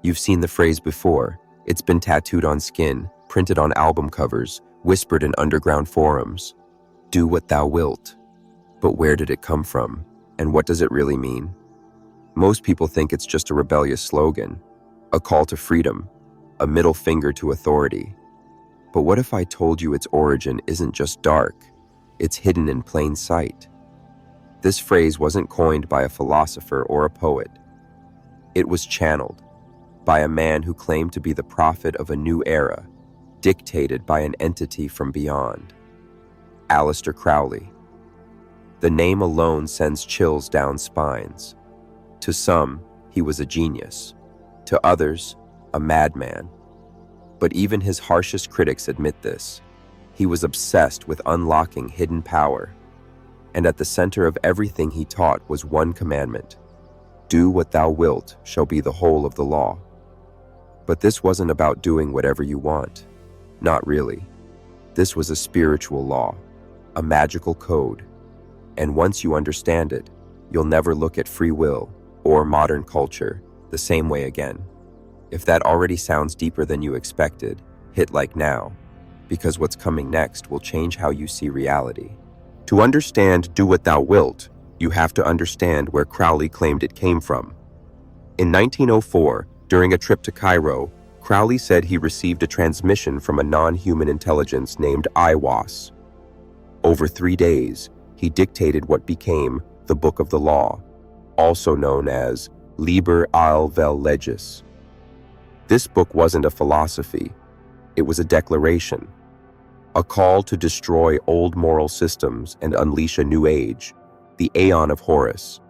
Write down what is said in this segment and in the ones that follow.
You've seen the phrase before. It's been tattooed on skin, printed on album covers, whispered in underground forums. Do what thou wilt. But where did it come from? And what does it really mean? Most people think it's just a rebellious slogan, a call to freedom, a middle finger to authority. But what if I told you its origin isn't just dark, it's hidden in plain sight? This phrase wasn't coined by a philosopher or a poet. It was channeled by a man who claimed to be the prophet of a new era, dictated by an entity from beyond. Aleister Crowley. The name alone sends chills down spines. To some, he was a genius. To others, a madman. But even his harshest critics admit this. He was obsessed with unlocking hidden power. And at the center of everything he taught was one commandment. Do what thou wilt shall be the whole of the law. But this wasn't about doing whatever you want. Not really. This was a spiritual law, a magical code. And once you understand it, you'll never look at free will or modern culture the same way again. If that already sounds deeper than you expected, hit like now, because what's coming next will change how you see reality. To understand do what thou wilt, you have to understand where Crowley claimed it came from. In 1904, during a trip to Cairo, Crowley said he received a transmission from a non-human intelligence named Iwas. Over 3 days, he dictated what became the Book of the Law, also known as Liber al vel Legis. This book wasn't a philosophy, it was a declaration, a call to destroy old moral systems and unleash a new age, the Aeon of Horus.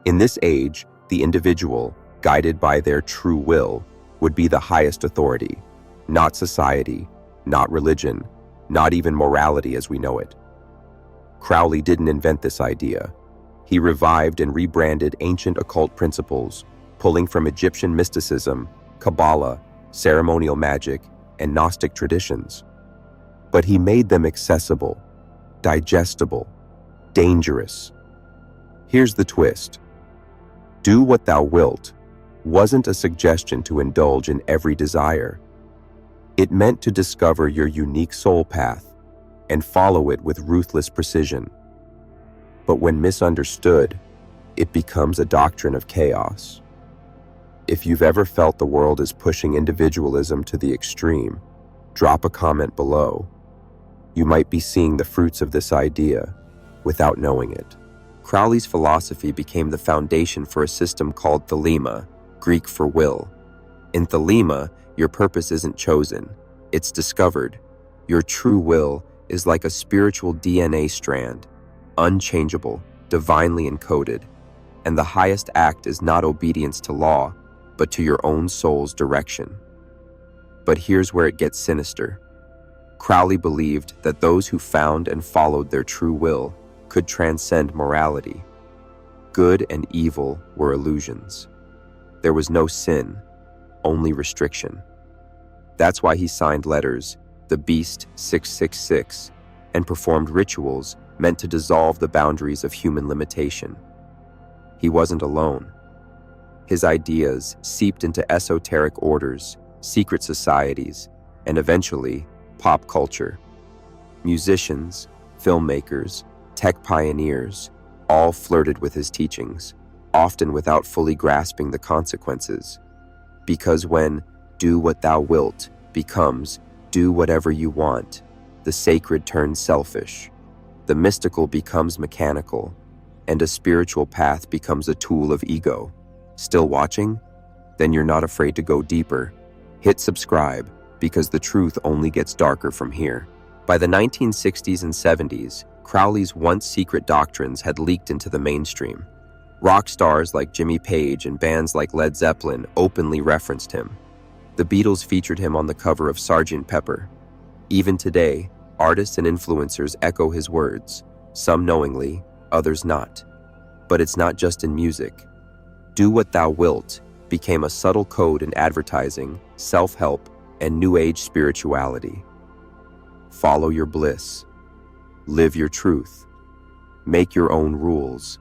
In this age, the individual, guided by their true will, would be the highest authority, not society, not religion, not even morality as we know it. Crowley didn't invent this idea. He revived and rebranded ancient occult principles, pulling from Egyptian mysticism, Kabbalah, ceremonial magic, and Gnostic traditions. But he made them accessible, digestible, dangerous. Here's the twist. Do what thou wilt wasn't a suggestion to indulge in every desire. It meant to discover your unique soul path and follow it with ruthless precision. But when misunderstood, it becomes a doctrine of chaos. If you've ever felt the world is pushing individualism to the extreme, drop a comment below. You might be seeing the fruits of this idea without knowing it. Crowley's philosophy became the foundation for a system called Thelema, Greek for will. In Thelema, your purpose isn't chosen, it's discovered. Your true will is like a spiritual DNA strand, unchangeable, divinely encoded. And the highest act is not obedience to law, but to your own soul's direction. But here's where it gets sinister. Crowley believed that those who found and followed their true will could transcend morality. Good and evil were illusions. There was no sin, only restriction. That's why he signed letters, the Beast 666, and performed rituals meant to dissolve the boundaries of human limitation. He wasn't alone. His ideas seeped into esoteric orders, secret societies, and eventually, pop culture. Musicians, filmmakers, tech pioneers, all flirted with his teachings, often without fully grasping the consequences. Because when do what thou wilt becomes do whatever you want, the sacred turns selfish, the mystical becomes mechanical, and a spiritual path becomes a tool of ego. Still watching? Then you're not afraid to go deeper. Hit subscribe, because the truth only gets darker from here. By the 1960s and 70s, Crowley's once secret doctrines had leaked into the mainstream. Rock stars like Jimmy Page and bands like Led Zeppelin openly referenced him. The Beatles featured him on the cover of Sgt. Pepper. Even today, artists and influencers echo his words, some knowingly, others not. But it's not just in music. Do what thou wilt became a subtle code in advertising, self-help, and New Age spirituality. Follow your bliss. Live your truth. Make your own rules.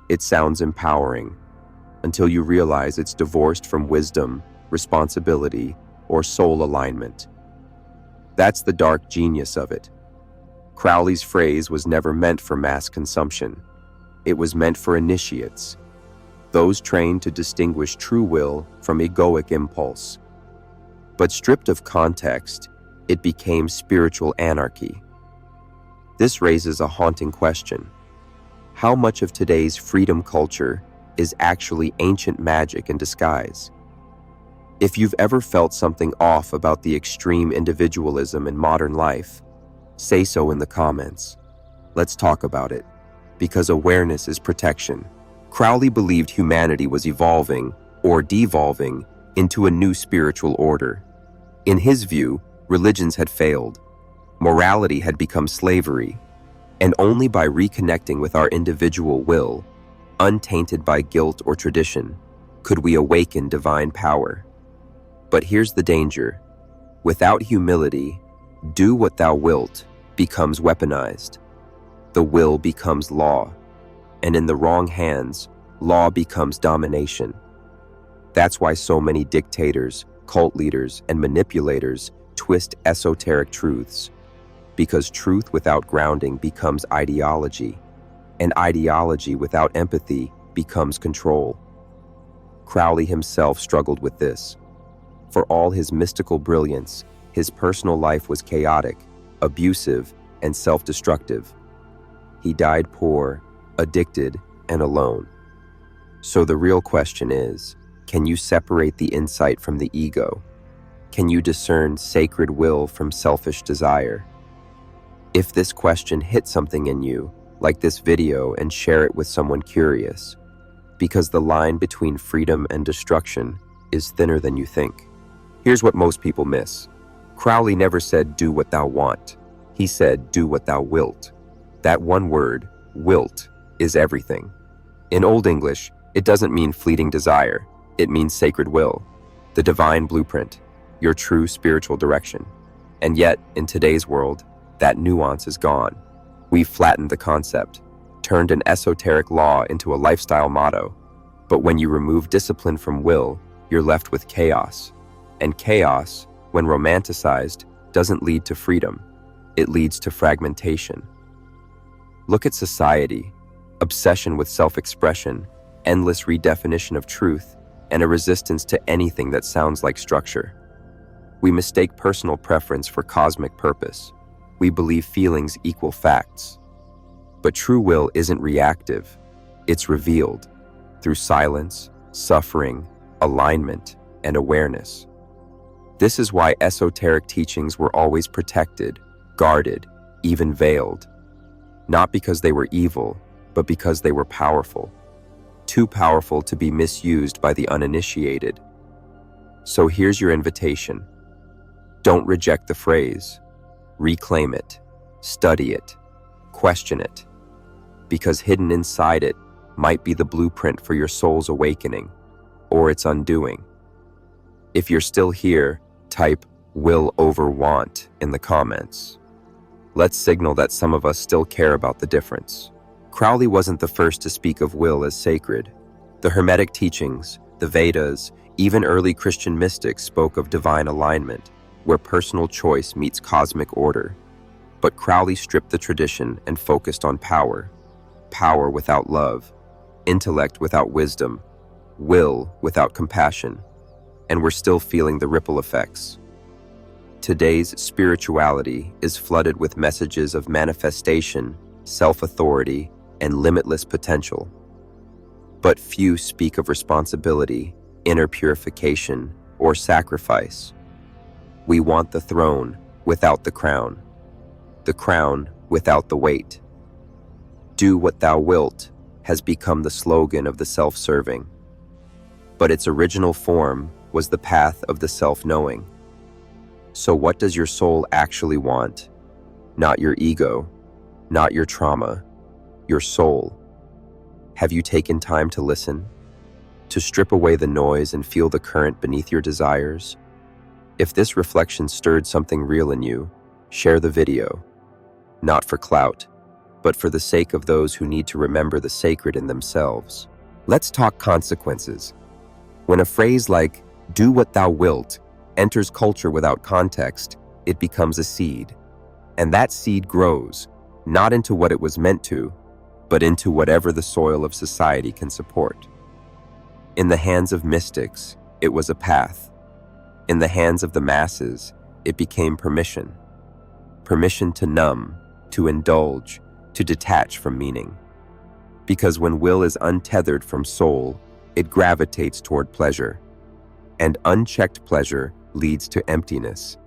It sounds empowering, until you realize it's divorced from wisdom, responsibility, or soul alignment. That's the dark genius of it. Crowley's phrase was never meant for mass consumption. It was meant for initiates, those trained to distinguish true will from egoic impulse. But stripped of context, it became spiritual anarchy. This raises a haunting question. How much of today's freedom culture is actually ancient magic in disguise? If you've ever felt something off about the extreme individualism in modern life, say so in the comments. Let's talk about it, because awareness is protection. Crowley believed humanity was evolving, or devolving, into a new spiritual order. In his view, religions had failed, morality had become slavery, and only by reconnecting with our individual will, untainted by guilt or tradition, could we awaken divine power. But here's the danger. Without humility, do what thou wilt becomes weaponized. The will becomes law, and in the wrong hands, law becomes domination. That's why so many dictators, cult leaders, and manipulators twist esoteric truths, because truth without grounding becomes ideology, and ideology without empathy becomes control. Crowley himself struggled with this. For all his mystical brilliance, his personal life was chaotic, abusive, and self-destructive. He died poor, addicted, and alone. So the real question is, can you separate the insight from the ego? Can you discern sacred will from selfish desire? If this question hits something in you, like this video and share it with someone curious, because the line between freedom and destruction is thinner than you think. Here's what most people miss. Crowley never said, do what thou want. He said, do what thou wilt. That one word, wilt, is everything. In Old English, it doesn't mean fleeting desire. It means sacred will, the divine blueprint, your true spiritual direction. And yet, in today's world, that nuance is gone. We've flattened the concept, turned an esoteric law into a lifestyle motto. But when you remove discipline from will, you're left with chaos. And chaos, when romanticized, doesn't lead to freedom. It leads to fragmentation. Look at society, obsession with self-expression, endless redefinition of truth, and a resistance to anything that sounds like structure. We mistake personal preference for cosmic purpose. We believe feelings equal facts. But true will isn't reactive. It's revealed through silence, suffering, alignment, and awareness. This is why esoteric teachings were always protected, guarded, even veiled. Not because they were evil, but because they were powerful. Too powerful to be misused by the uninitiated. So here's your invitation. Don't reject the phrase. Reclaim it, study it, question it, because hidden inside it might be the blueprint for your soul's awakening, or its undoing. If you're still here, type will over want in the comments. Let's signal that some of us still care about the difference. Crowley wasn't the first to speak of will as sacred. The Hermetic teachings, the Vedas, even early Christian mystics spoke of divine alignment, where personal choice meets cosmic order. But Crowley stripped the tradition and focused on power. Power without love, intellect without wisdom, will without compassion. And we're still feeling the ripple effects. Today's spirituality is flooded with messages of manifestation, self-authority, and limitless potential. But few speak of responsibility, inner purification, or sacrifice. We want the throne without the crown without the weight. Do what thou wilt has become the slogan of the self-serving. But its original form was the path of the self-knowing. So what does your soul actually want? Not your ego, not your trauma, your soul. Have you taken time to listen? To strip away the noise and feel the current beneath your desires? If this reflection stirred something real in you, share the video. Not for clout, but for the sake of those who need to remember the sacred in themselves. Let's talk consequences. When a phrase like, Do what thou wilt enters culture without context, it becomes a seed. And that seed grows, not into what it was meant to, but into whatever the soil of society can support. In the hands of mystics, it was a path. In the hands of the masses, it became permission. Permission to numb, to indulge, to detach from meaning. Because when will is untethered from soul, it gravitates toward pleasure. And unchecked pleasure leads to emptiness.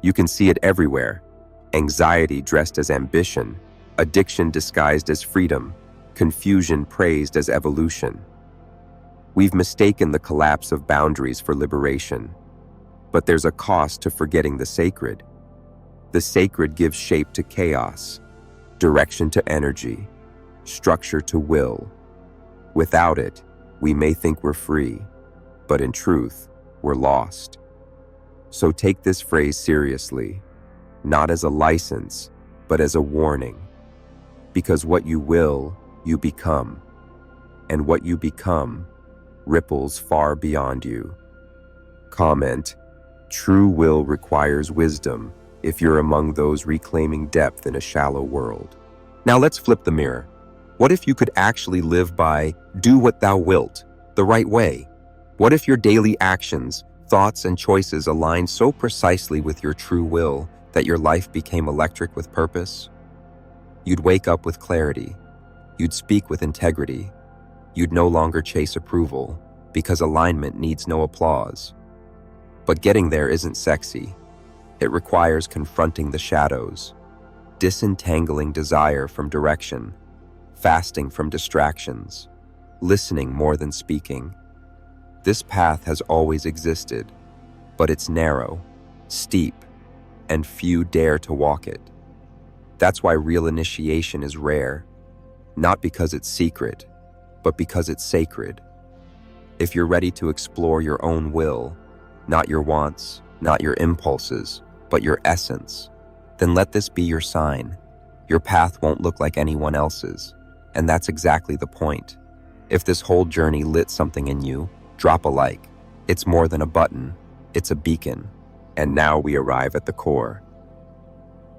You can see it everywhere. Anxiety dressed as ambition, addiction disguised as freedom, confusion praised as evolution. We've mistaken the collapse of boundaries for liberation. But there's a cost to forgetting the sacred. The sacred gives shape to chaos, direction to energy, structure to will. Without it, we may think we're free, but in truth, we're lost. So take this phrase seriously, not as a license, but as a warning. Because what you will, you become. And what you become ripples far beyond you. Comment: true will requires wisdom if you're among those reclaiming depth in a shallow world. Now let's flip the mirror. What if you could actually live by do what thou wilt, the right way? What if your daily actions, thoughts, and choices aligned so precisely with your true will that your life became electric with purpose? You'd wake up with clarity. You'd speak with integrity. You'd no longer chase approval, because alignment needs no applause. But getting there isn't sexy. It requires confronting the shadows, disentangling desire from direction, fasting from distractions, listening more than speaking. This path has always existed, but it's narrow, steep, and few dare to walk it. That's why real initiation is rare, not because it's secret, but because it's sacred. If you're ready to explore your own will, not your wants, not your impulses, but your essence, then let this be your sign. Your path won't look like anyone else's, and that's exactly the point. If this whole journey lit something in you, drop a like. It's more than a button, it's a beacon. And now we arrive at the core.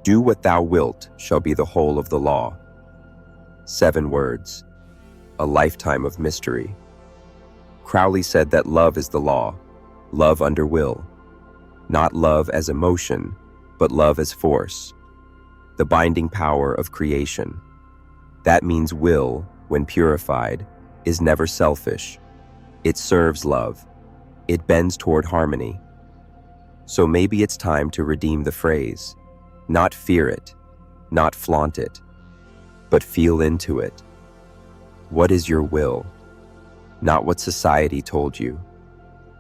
Do what thou wilt shall be the whole of the law. 7 words, a lifetime of mystery. Crowley said that love is the law, love under will. Not love as emotion, but love as force. The binding power of creation. That means will, when purified, is never selfish. It serves love. It bends toward harmony. So maybe it's time to redeem the phrase. Not fear it, not flaunt it, but feel into it. What is your will? Not what society told you,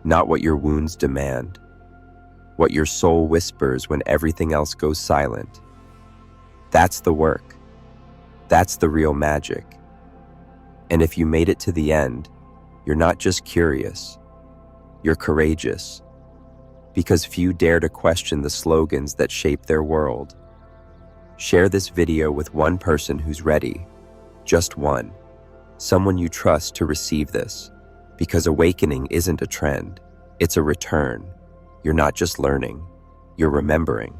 not what your wounds demand, what your soul whispers when everything else goes silent. That's the work. That's the real magic. And if you made it to the end, you're not just curious, you're courageous. Because few dare to question the slogans that shape their world. Share this video with one person who's ready, just one, someone you trust to receive this, because awakening isn't a trend, it's a return. You're not just learning, you're remembering.